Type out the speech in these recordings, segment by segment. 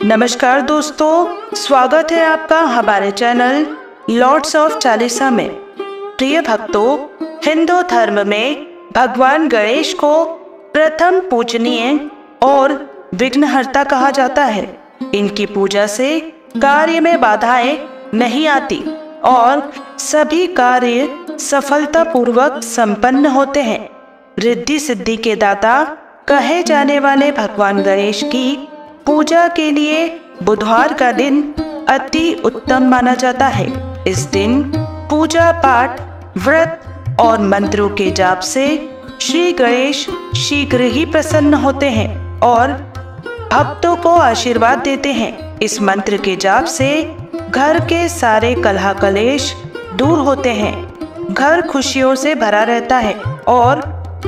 नमस्कार दोस्तों, स्वागत है आपका हमारे चैनल लॉर्ड्स ऑफ चालीसा में। प्रिय भक्तों, हिंदू धर्म में भगवान गणेश को प्रथम पूजनीय और विघ्नहर्ता कहा जाता है। इनकी पूजा से कार्य में बाधाएं नहीं आती और सभी कार्य सफलतापूर्वक संपन्न होते हैं। रिद्धि सिद्धि के दाता कहे जाने वाले भगवान गणेश की पूजा के लिए बुधवार का दिन अति उत्तम माना जाता है। इस दिन पूजा पाठ, व्रत और मंत्रों के जाप से श्री गणेश शीघ्र ही प्रसन्न होते हैं और भक्तों को आशीर्वाद देते हैं। इस मंत्र के जाप से घर के सारे कलह कलेश दूर होते हैं, घर खुशियों से भरा रहता है और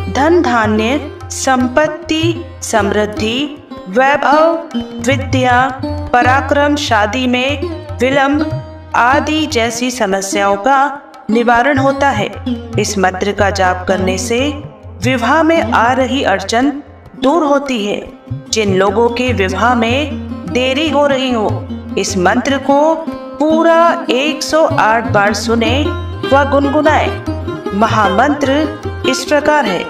धन धान्य, संपत्ति, समृद्धि, वैभव, विद्या, पराक्रम, शादी में विलंब आदि जैसी समस्याओं का निवारण होता है। इस मंत्र का जाप करने से विवाह में आ रही अड़चन दूर होती है। जिन लोगों के विवाह में देरी हो रही हो, इस मंत्र को पूरा 108 बार सुने व गुनगुनाए। महामंत्र इस प्रकार है।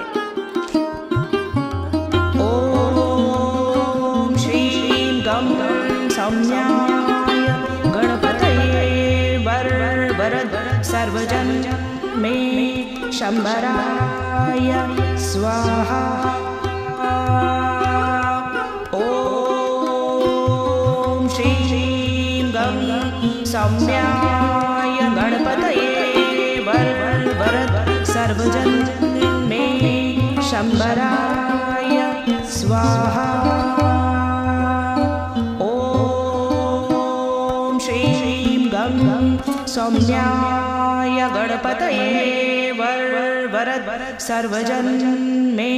ओम श्रीं गं सौम्याय गणपतये वरद सर्वजन मे शंभराय स्वाहा। ओम श्रीं गं सौम्याय गणपतये वरद सर्वजन मे शंभराय स्वाहा। ओम श्रीं गं सौम्याय गणपतये वरद सर्वजन मे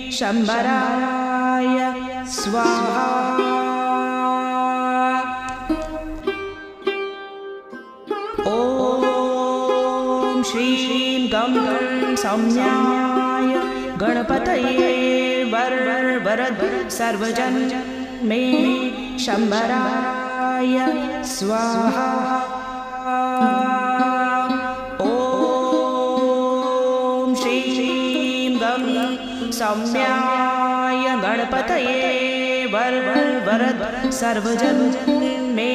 शंभराय स्वाहा। ओम श्रीं गं सौम्याय गणपतये वरद सर्वजन मे शंभराय स्वाहा। ओम श्रीं गं सौम्याय गणपतये वरद सर्वजन मे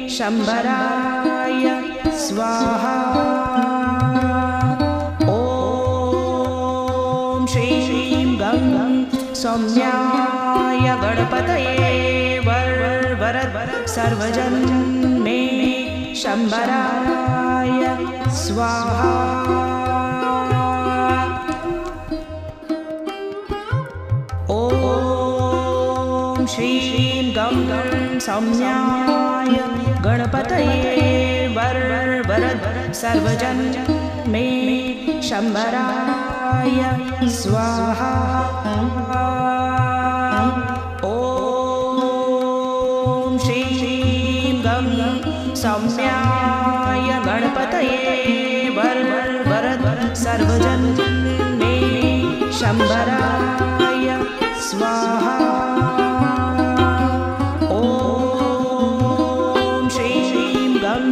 शंभराय स्वाहा। ओम श्रीं गं सौम्याय गणपतये वरद सर्वजन मे शंभराय स्वाहा। ओम श्रीं गं सौम्याय गणपतये वरद सर्वजन मे शंभराय स्वाहा। ओम श्रीं गं सौम्याय गणपतये वरद सर्वजन मे शंभराय स्वाहा। ओम श्रीं गं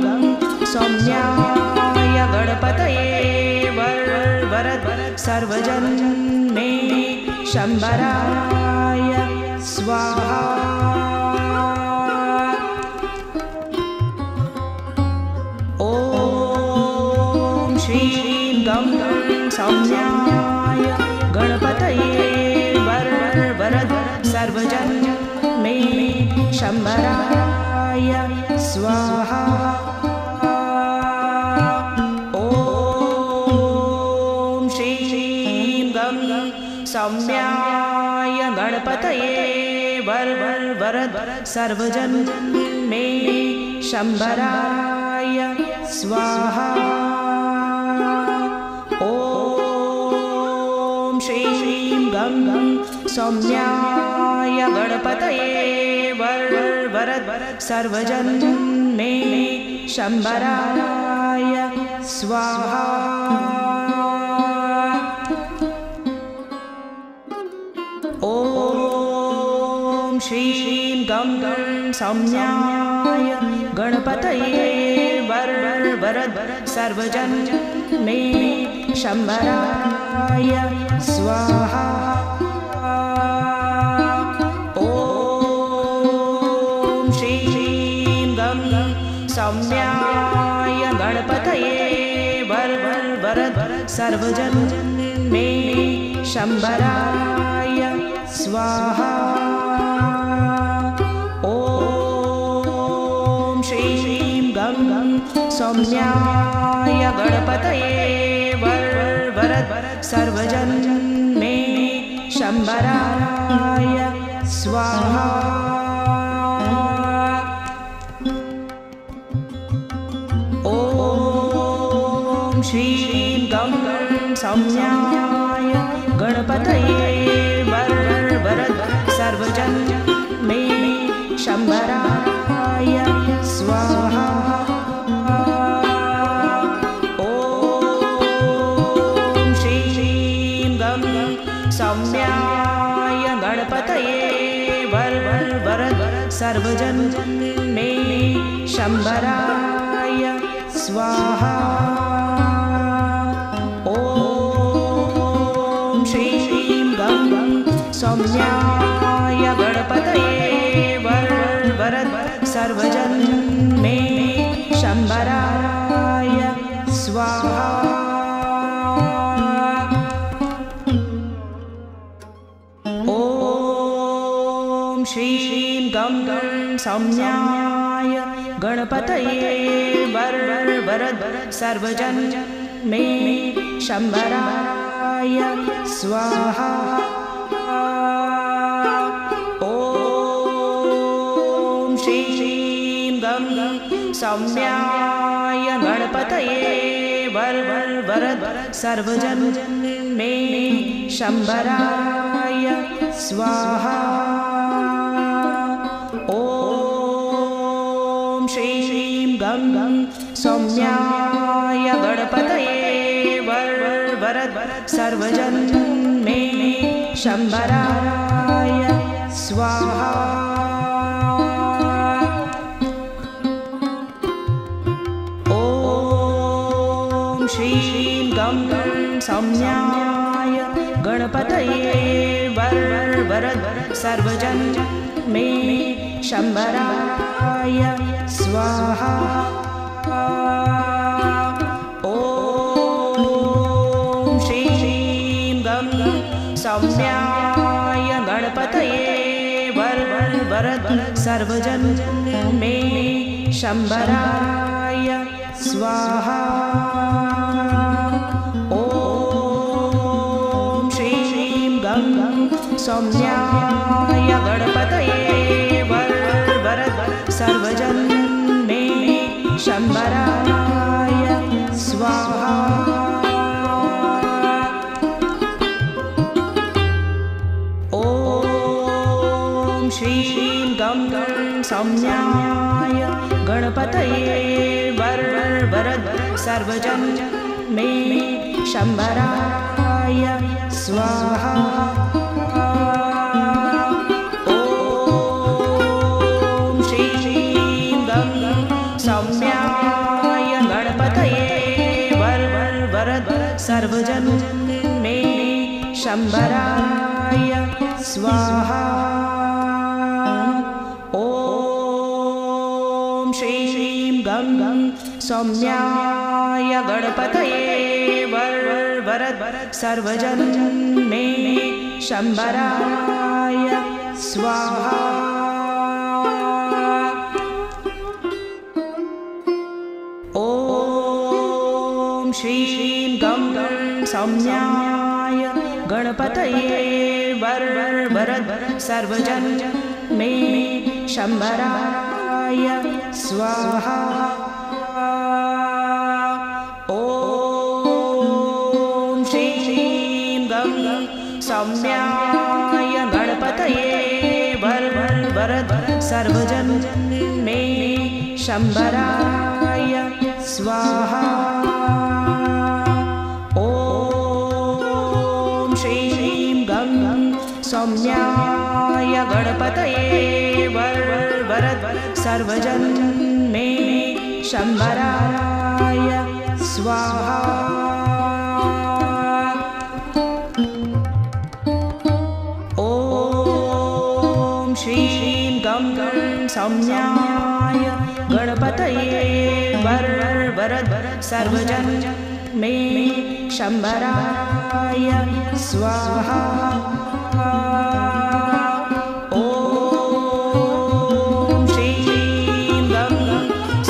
सौम्याय गणपतये वरद सर्वजन मे शंभराय स्वाहा। ओम श्रीं गं सौम्याय गणपतये वरद सर्वजन मे शंभराय स्वाहा। ओम श्रीं गं सौम्याय गणपतये वरद सर्वजन मे शंभराय स्वाहा। ओम श्रीं गं सौम्याय गणपतये वरद सर्वजन मे शंभराय स्वाहा। ओम श्रीं गं सौम्याय गणपतये वरद सर्वजन मे शंभराय स्वाहा। ओम श्रीं गं सौम्याय गणपतये वरद सर्वजन मे शंभराय स्वाहा। ओम श्रीं गं सौम्याय गणपतये वरद सर्वजन मे शंभराय स्वाहा। ओम श्रीं गं सौम्याय गणपतये वरद सर्वजन मे शंभराय स्वाहा। ओम श्रीं गं सौम्याय गणपतये वरद सर्वजन मे शंभराय स्वाहा। ओम श्रीं गं सौम्याय गणपतये वरद सर्वजन मे शंभराय स्वाहा। ओम श्रीं गं सौम्याय गणपतये वरद सर्वजन मे शंभराय स्वाहा। ओम श्रीं गं सौम्याय गणपतये वरद सर्वजन मे शंभराय स्वाहा। ओम श्रीं गं सौम्याय गणपतये वरद सर्वजन मे शंभराय स्वाहा। ओम श्रीं गं सौम्याय गणपतये वरद सर्वजन मे शंभराय स्वाहा। ओम श्रीं गं सौम्याय गणपतये वरद सर्वजन मे शंभराय स्वाहा। ओम श्रीं गं सौम्याय गणपतये वरद सर्वजन मे शंभराय स्वाहा। ओम श्रीं गं सौम्याय गणपतये वरद सर्वजन मे शंभराय स्वाहा। ओम श्रीं गं सौम्याय गणपतये वरद सर्वजन मे शंभराय स्वाहा। ओम श्रीं गं सौम्याय गणपतये वरद सर्वजन मे शंभराय स्वाहा। ओम श्रीं गं सौम्याय गणपतये वरद सर्वजन मे शंभराय स्वाहा। ओम श्रीं गं सौम्याय गणपतये वरद सर्वजन मे शंभराय स्वाहा। ओम श्रीं श्रीं गं सौम्याय गणपतये वरद सर्वजन मे शंभराय स्वाहा। ॐ श्रीं गं सौम्याय गणपतये वरद सर्वजन मे शंभराय स्वाहा। ॐ श्रीं गं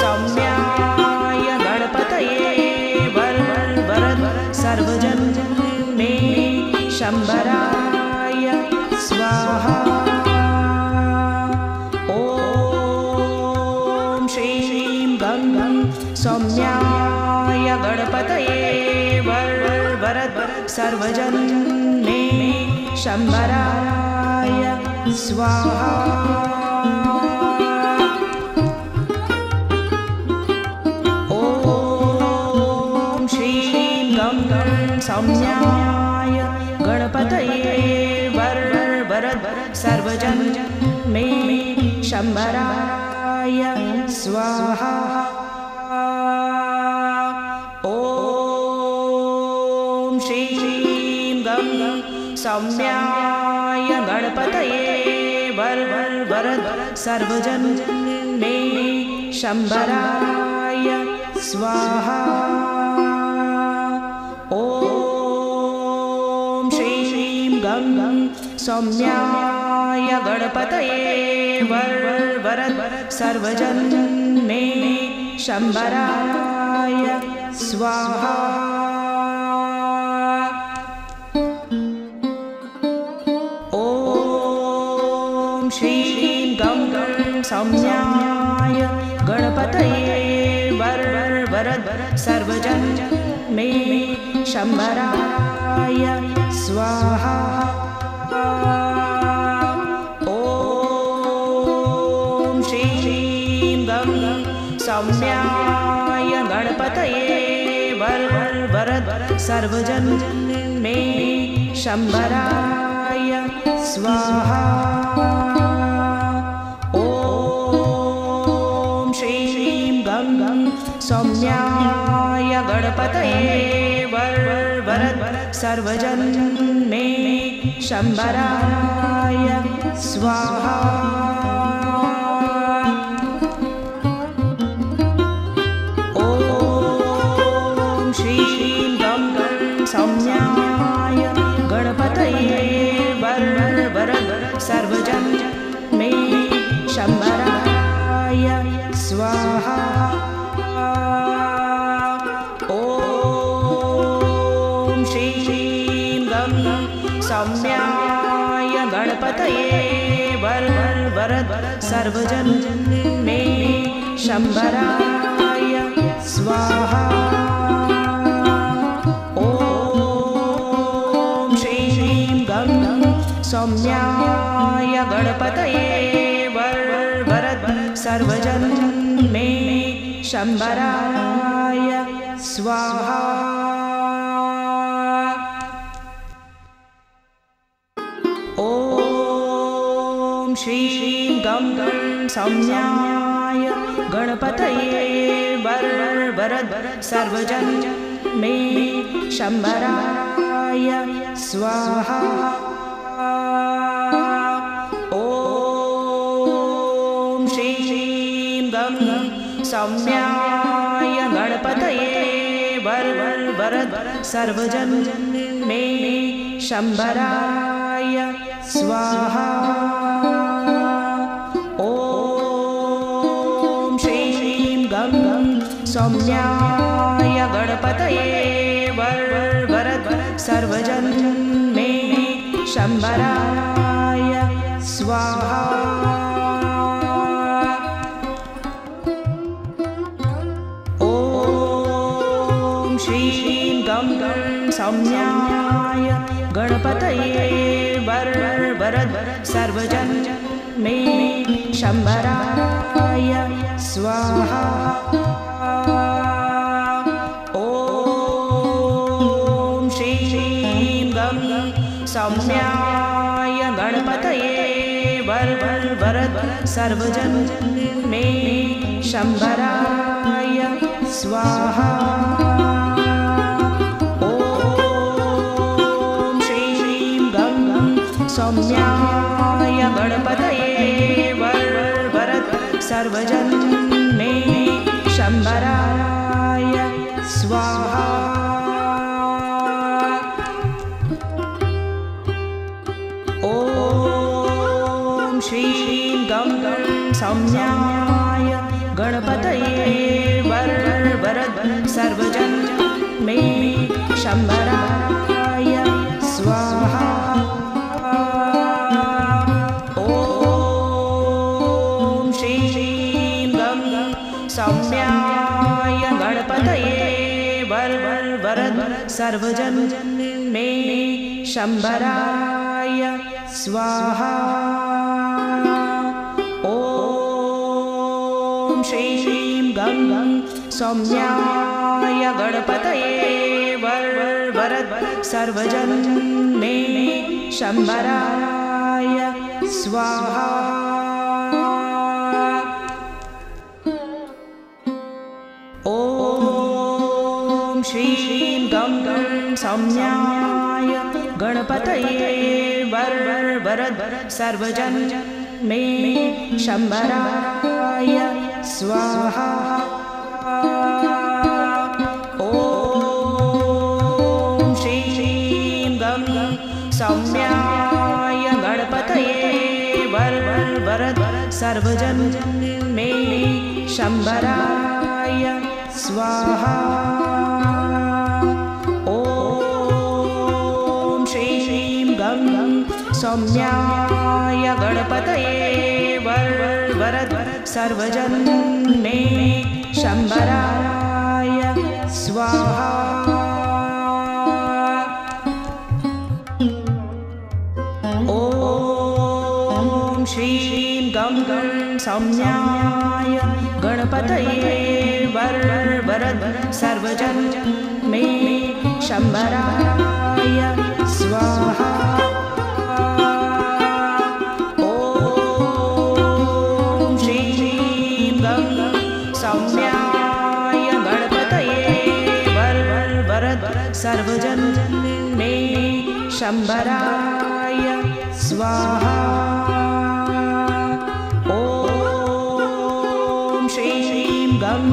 सौम्याय गणपतये वरद सर्वजन मे शंभराय स्वाहा। ॐ श्रीं गं सौम्याय गणपतये वरद सर्वजन मे शंभराय स्वाहा। ॐ श्रीं गं सौम्याय गणपतये वरद सर्वजन मे शंभराय स्वाहा। ॐ श्रीं गं सौम्याय गणपतये वरद सर्वजन मे शंभराय स्वाहा। ॐ श्रीं गं सौम्याय गणपतये वरद सर्वजन मे शंभराय स्वाहा। ॐ श्रीं गं सौम्याय गणपतये वरद सर्वजन मे शंभराय स्वाहा। ॐ श्रीं गं सौम्याय गणपतये वरद सर्वजन मे शंभराय स्वाहा। ॐ श्रीं गं सौम्याय गणपतये वरद सर्वजन मे शंभराय स्वाहा। ॐ श्रीं गं सौम्याय गणपतये वरद सर्वजन मे शंभराय स्वाहा। ॐ श्रीं गं सौम्याय गणपतये वरद सर्वजन मे शंभराय स्वाहा। ॐ श्रीं गं सौम्याय गणपतये वरद सर्वजन मे शंभराय स्वाहा। ॐ श्रीं गं सौम्याय गणपतये वरद सर्वजन मे शंभराय स्वाहा। ॐ श्रीं गं सौम्याय गणपतये वरद सर्वजन मे शंभराय स्वाहा। ॐ श्रीं गं सौम्याय गणपतये वरद सर्वजन मे शंभराय स्वाहा। ॐ श्रीं गं सौम्याय गणपतये वरद सर्वजन मे शंभराय स्वाहा। ॐ श्रीं गं सौम्याय गणपतये वरद सर्वजन मे शंभराय स्वाहा। ओम श्रीं गं सौम्याय गणपतये वरद सर्वजन मे शंभराय स्वाहा। ओम श्रीं गं सौम्याय गणपतये वरद सर्वजन मे शंभराय स्वाहा। ओम श्रीं गं सौम्याय गणपतये वरद सर्वजन मे शंभराय स्वाहा। ओम श्रीं गं सौम्याय गणपतये वरद सर्वजन मे शंभराय स्वाहा। ओम श्रीं गं सौम्याय गणपतये वरद सर्वजन मे शंभराय स्वाहा। ओम श्रीं गं सौम्याय गणपतये वरद सर्वजन मे शंभराय स्वाहा। ओम श्रीं गं सौम्याय गणपतये वरद सर्वजन मे शंभराय स्वाहा। ओम श्रीं गं सौम्याय गणपतये वरद सर्वजन मे शंभराय स्वाहा। ओम श्रीं गं सौम्याय गणपतये वरद सर्वजन मे शंभराय स्वाहा। ओम श्रीं गं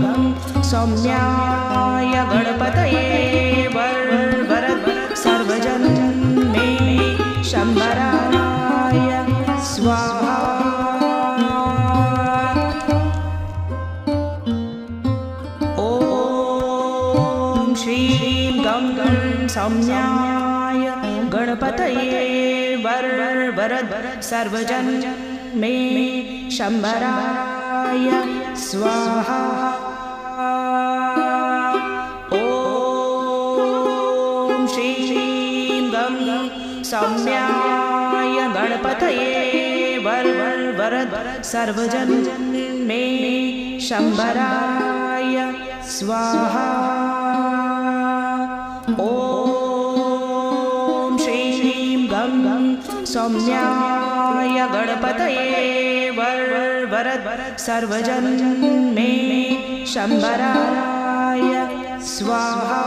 सौम्याय गणपतये वरद सर्वजन मे शंभराय स्वाहा। ओम श्रीं गं सौम्याय गणपतये वरद सर्वजन मे शंभराय स्वाहा। ओम श्रीं गं सौम्याय गणपतये वरद सर्वजन मे शंभराय स्वाहा। ओम श्रीं गं सौम्याय गणपतये वरद सर्वजन मे शंभराय स्वाहा।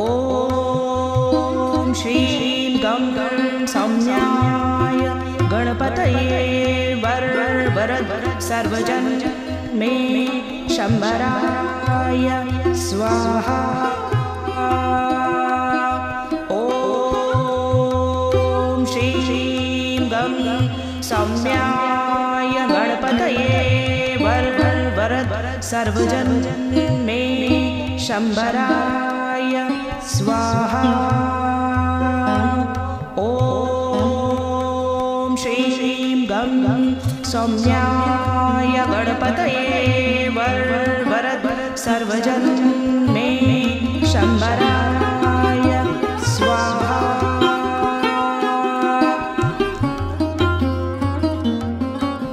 ओम श्रीं गं सौम्याय गणपतये वरद सर्वजन मे शंभराय स्वाहा। ओम श्रीं गं सौम्याय गणपतये वरद सर्वजन मे शंभराय स्वाहा। ओम श्रीं गं सौम्याय गणपतये वरद सर्वजन मे शंभराय स्वाहा।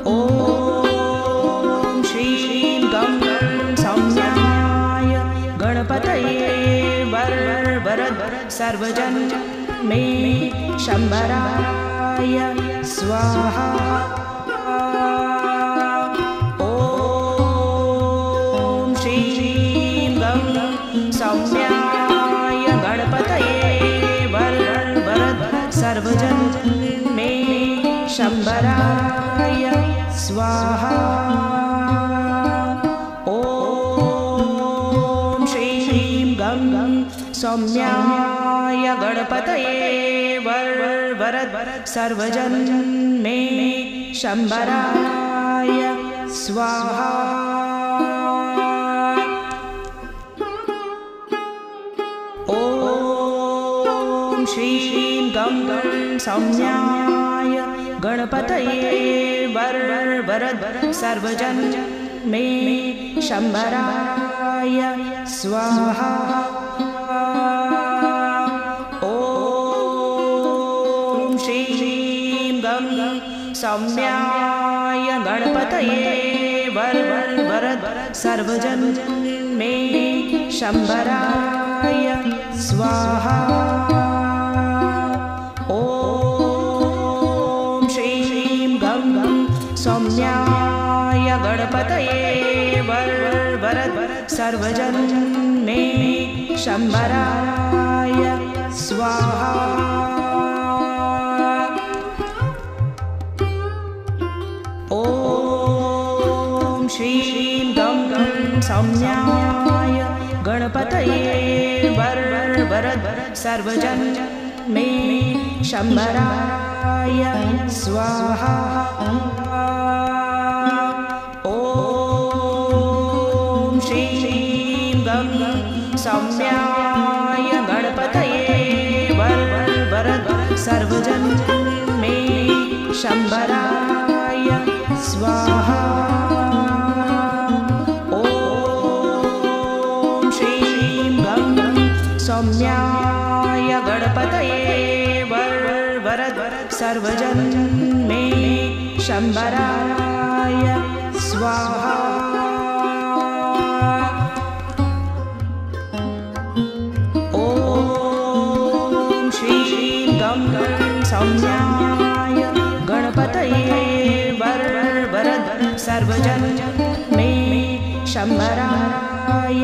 ओम श्रीं गं सौम्याय गणपतये वरद सर्वजन मे शंभराय स्वाहा। ओम श्रीं गं सौम्याय गणपतये वरद सर्वजन मे शंभराय स्वाहा। ओम श्रीं गं सौम्याय गणपतये वरद सर्वजन मे शंभराय स्वाहा। ओम श्रीं गं सौम्याय गणपतये वरद सर्वजन मे शंभराय स्वाहा। ओम श्रीं गं सौम्याय गणपतये वरद सर्वजन मे शंभराय स्वाहा। ओम श्रीं गं सौम्याय गणपतये वरद सर्वजन मे शंभराय स्वाहा। ओम श्रीं गं सौम्याय गणपतये वरद सर्वजन मे शंभराय स्वाहा। ओम श्रीं गं सौम्याय गणपतये वरद सर्वजन मे शंभराय स्वाहा। ओम श्रीं गं सौम्याय गणपतये वरद सर्वजन मे शंभराय स्वाहा। ओम श्रीं गं सौम्याय गणपतये वरद सर्वजन मे शंभराय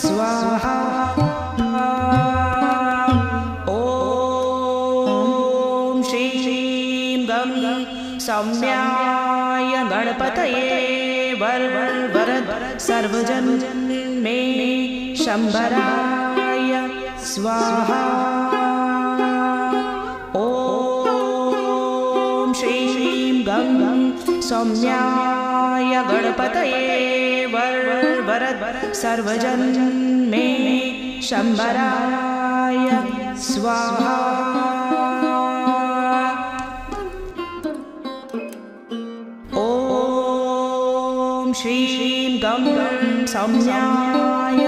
स्वाहा। ओम श्रीं गं सौम्याय गणपतये वरद सर्वजन मे शंभराय स्वाहा। ओम श्रीं गं सौम्याय गणपतये वरद सर्वजन मे शंभराय स्वाहा। ओम श्रीं गं सौम्याय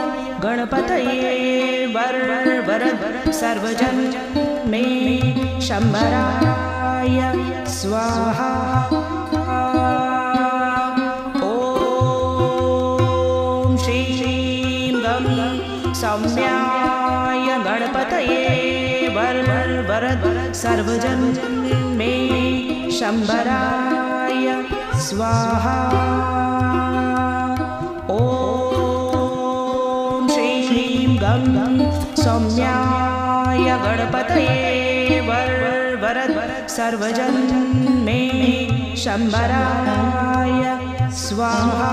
गणपतये वरद सर्वजन मे शंभराय स्वाहा। ओम श्रीं गं सौम्याय गणपतये वरद सर्वजन मे शंभराय स्वाहा। ओम श्रीं गं सौम्याय गणपतये वरद सर्वजन मे शंभराय स्वाहा।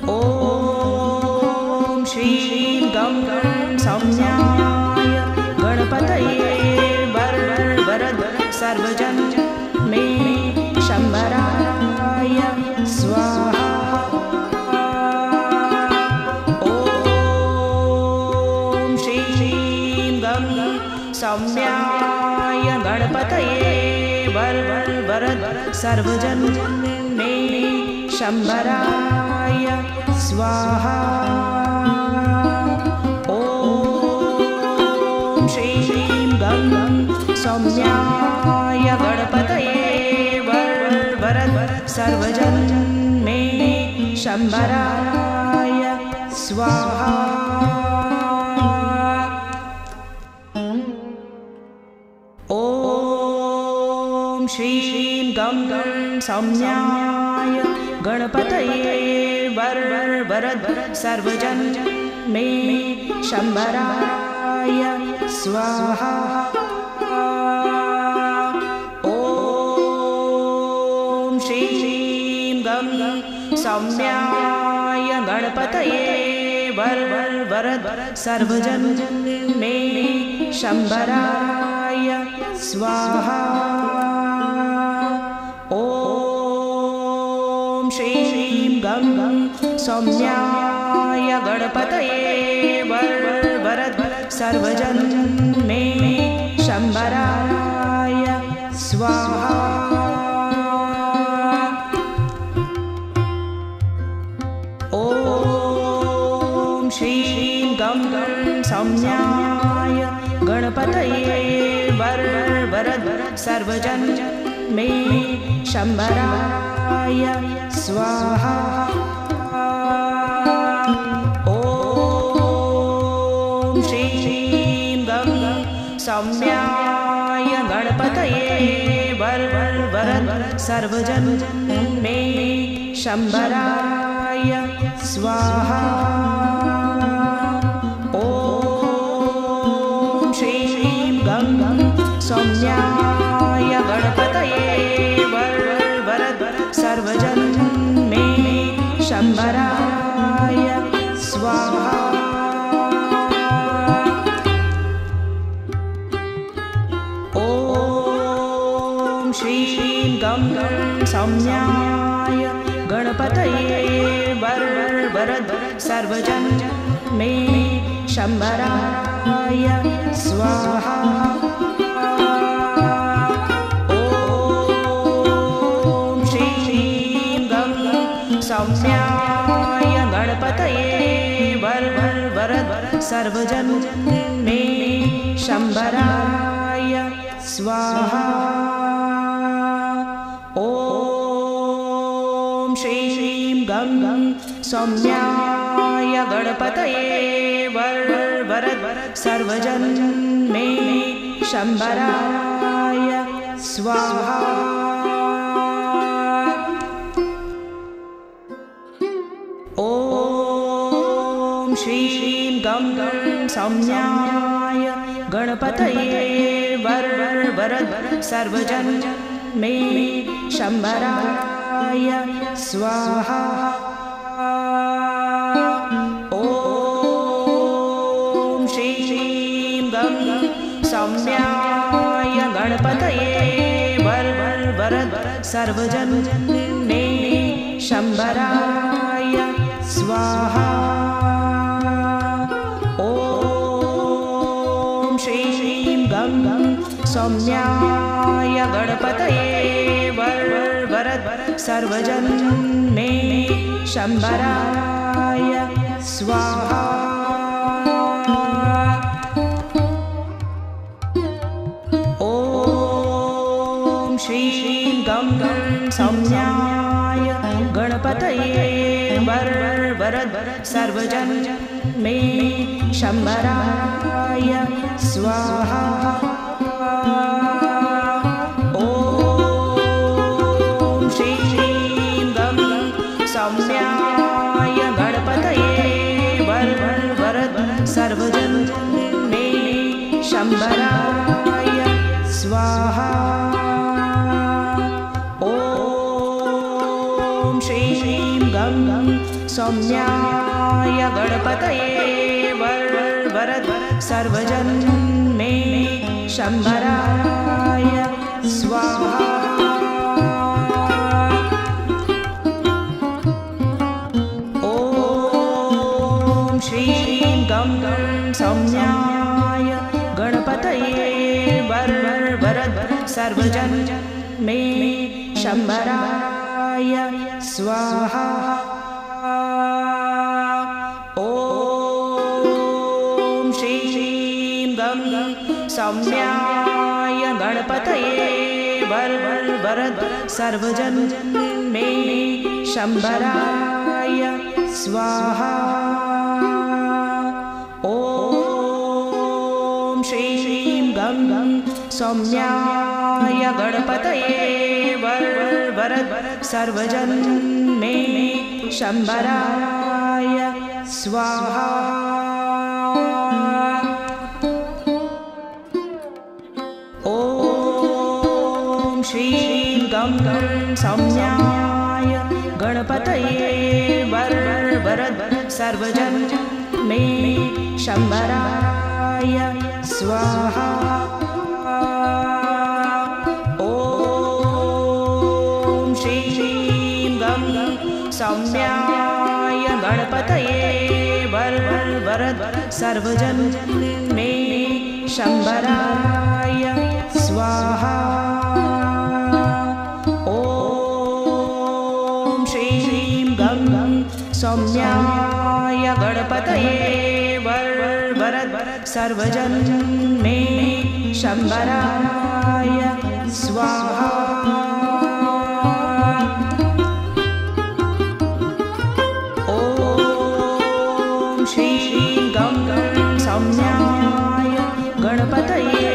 ओम श्रीं गं सौम्याय गणपतये वरद सर्वजन मे शंभराय स्वाहा। ओम श्रीं गं सौम्याय गणपतये वरद सर्वजन मे शंभराय स्वाहा। ओम श्रीं गं सौम्याय गणपतये वरद सर्वजन मे शम्बराय स्वाहा। ॐ श्रीं गं सौम्याय गणपतये वरद सर्वजन मे शम्बराय स्वाहा। ॐ श्रीं गं सौम्याय गणपतये वरद सर्वजन मे शम्बराय स्वाहा। ॐ श्रीं गं सौम्याय गणपतये वरद सर्वजन मे शम्बराय स्वाहा। ॐ श्रीं गं सौम्याय गणपतये वरद सर्वजन मे शम्बराय स्वाहा। ॐ श्रीं गं सौम्याय गणपतये वरद सर्वजन मे शम्बराय स्वाहा। ॐ श्रीं गं सौम्याय गणपतये वरद सर्वजन मे शम्बराय स्वाहा। ॐ श्रीं गं सौम्याय गणपतये वरद सर्वजन मे शम्बराय स्वाहा। ॐ श्रीं गं सौम्याय गणपतये वरद सर्वजन मे शम्बराय स्वाहा। ॐ श्रीं गं सौम्याय गणपतये वरद सर्वजन मे शम्बराय स्वाहा। ॐ श्रीं गं सौम्याय गणपतये वरद सर्वजन मे शम्बराय स्वाहा। ॐ श्रीं गं सौम्याय गणपतये वरद सर्वजन मे शम्बराय स्वाहा। ॐ श्रीं गं सौम्याय गणपतये वरद सर्वजन मे शम्बराय स्वाहा। ॐ श्रीं गं सौम्याय गणपतये वरद सर्वजन मे शम्बराय स्वाहा। ॐ श्रीं गं सौम्याय गणपतये वरद सर्वजन मे शम्बराय स्वाहा। ॐ श्रीं गं सौम्याय गणपतये वरद सर्वजन मे शम्बराय स्वाहा। ॐ श्रीं गं सौम्याय गणपतये वरद सर्वजन मे शम्बराय स्वाहा। ॐ श्रीं गं सौम्याय गणपतये वरद सर्वजन मे शम्बराय स्वाहा। ॐ श्रीं गं सौम्याय गणपतये वरद सर्वजन्मे शंबराय स्वाहा। ॐ श्रीं गं सौम्याय गणपतये वरद सर्वजन्मे शंबराय स्वाहा। ॐ श्रीं गं सौम्याय गणपतये वरद सर्वजन्मे शंबराय स्वाहा। ॐ श्रीं गं सौम्याय गणपतये वरद सर्वजन्मे शंबराय स्वाहा। ॐ श्रीं गं सौम्याय गणपतये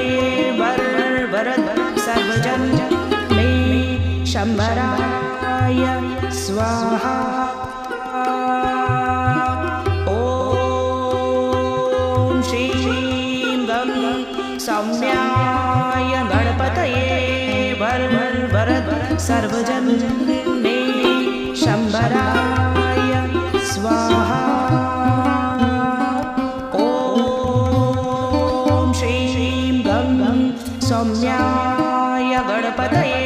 वरद सर्वजन्मे शंबराय स्वाहा। ॐ श्रीं गं सौम्याय गणपतये वरद सर्वजन्मे शंबराय स्वाहा। ॐ श्रीं गं सौम्याय गणपतये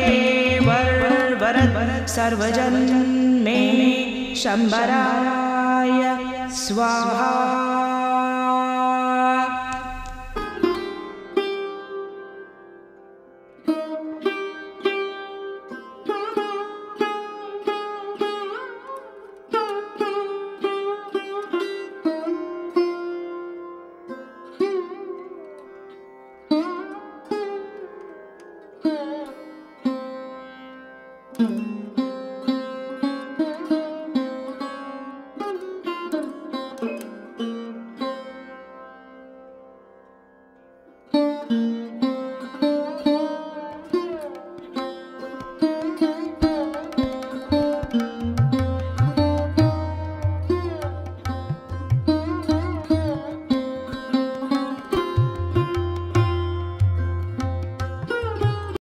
वरद सर्वजन्मे शंबराय स्वाहा।